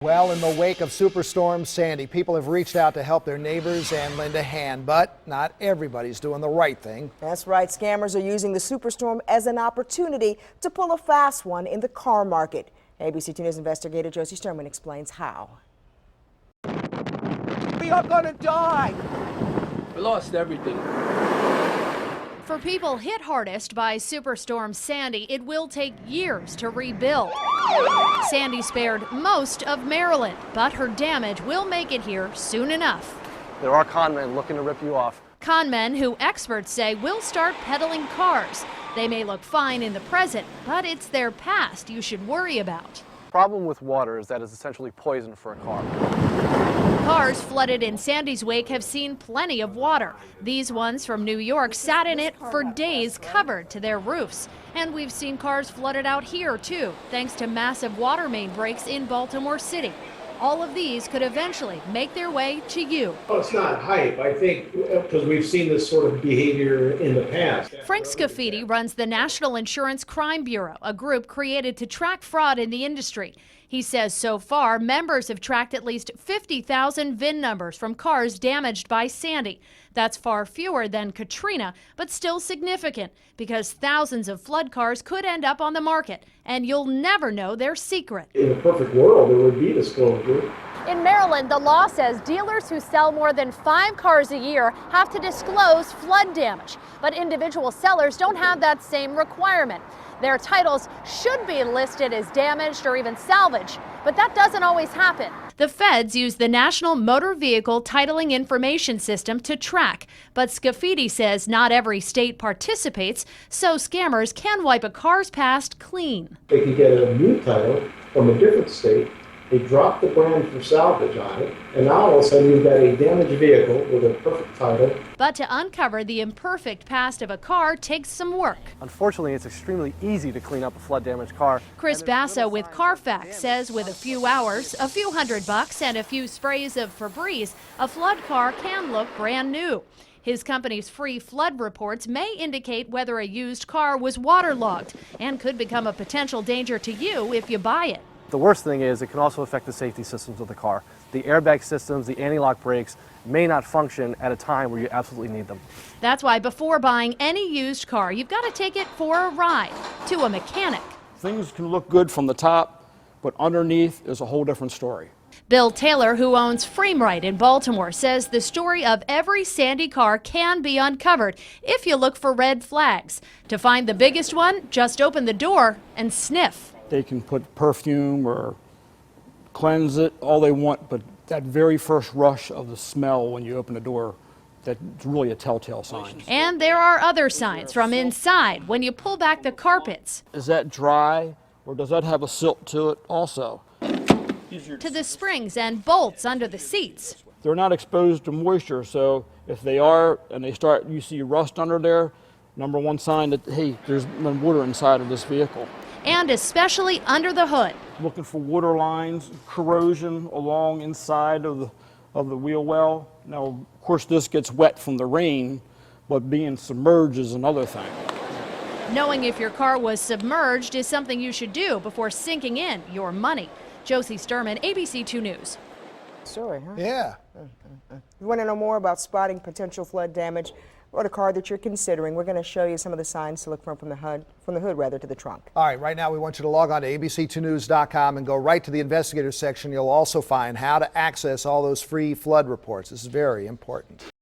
Well, in the wake of Superstorm Sandy, people have reached out to help their neighbors and lend a hand, but not everybody's doing the right thing. That's right. Scammers are using the superstorm as an opportunity to pull a fast one in the car market. ABC 2 News investigator Josie Sturman explains how. We are going to die. We lost everything. For people hit hardest by Superstorm Sandy, it will take years to rebuild. Sandy spared most of Maryland, but her damage will make it here soon enough. There are con men looking to rip you off. Con men who experts say will start peddling cars. They may look fine in the present, but it's their past you should worry about. The problem with water is that it's essentially poison for a car. Cars flooded in Sandy's wake have seen plenty of water. These ones from New York sat in it for days covered to their roofs. And we've seen cars flooded out here too, thanks to massive water main breaks in Baltimore City. All of these could eventually make their way to you. Well, it's not hype, I think, because we've seen this sort of behavior in the past. Frank Scafidi runs the National Insurance Crime Bureau, a group created to track fraud in the industry. He says so far, members have tracked at least 50,000 VIN numbers from cars damaged by Sandy. That's far fewer than Katrina, but still significant because thousands of flood cars could end up on the market, and you'll never know their secret. In a perfect world, there would be disclosure. In Maryland, the law says dealers who sell more than 5 cars a year have to disclose flood damage, but individual sellers don't have that same requirement. Their titles should be listed as damaged or even salvaged, but that doesn't always happen. The feds use the National Motor Vehicle Titling Information System to track, but Scafidi says not every state participates, so scammers can wipe a car's past clean. They can get a new title from a different state. They drop the brand for salvage on it, and now all of a sudden you've got a damaged vehicle with a perfect title. But to uncover the imperfect past of a car takes some work. Unfortunately, it's extremely easy to clean up a flood-damaged car. Chris Basso with Carfax says with a few hours, a few $100, and a few sprays of Febreze, a flood car can look brand new. His company's free flood reports may indicate whether a used car was waterlogged and could become a potential danger to you if you buy it. The worst thing is it can also affect the safety systems of the car. The airbag systems, the anti-lock brakes may not function at a time where you absolutely need them. That's why before buying any used car, you've got to take it for a ride to a mechanic. Things can look good from the top, but underneath is a whole different story. Bill Taylor, who owns Framerite in Baltimore, says the story of every Sandy car can be uncovered if you look for red flags. To find the biggest one, just open the door and sniff. They can put perfume or cleanse it, all they want, but that very first rush of the smell when you open the door, that's really a telltale sign. And there are other signs from inside when you pull back the carpets. Is that dry, or does that have a silt to it also? To the springs and bolts under the seats. They're not exposed to moisture, so if they are and you see rust under there, number one sign that, hey, there's been water inside of this vehicle. And especially under the hood. Looking for water lines, corrosion along inside of the wheel well. Now, of course, this gets wet from the rain, but being submerged is another thing. Knowing if your car was submerged is something you should do before sinking in your money. Josie Sturman, ABC 2 News. Story, huh? Yeah. You want to know more about spotting potential flood damage or the car that you're considering? We're going to show you some of the signs to look from the hood to the trunk. All right, right now we want you to log on to abc2news.com and go right to the investigator section. You'll also find how to access all those free flood reports. This is very important.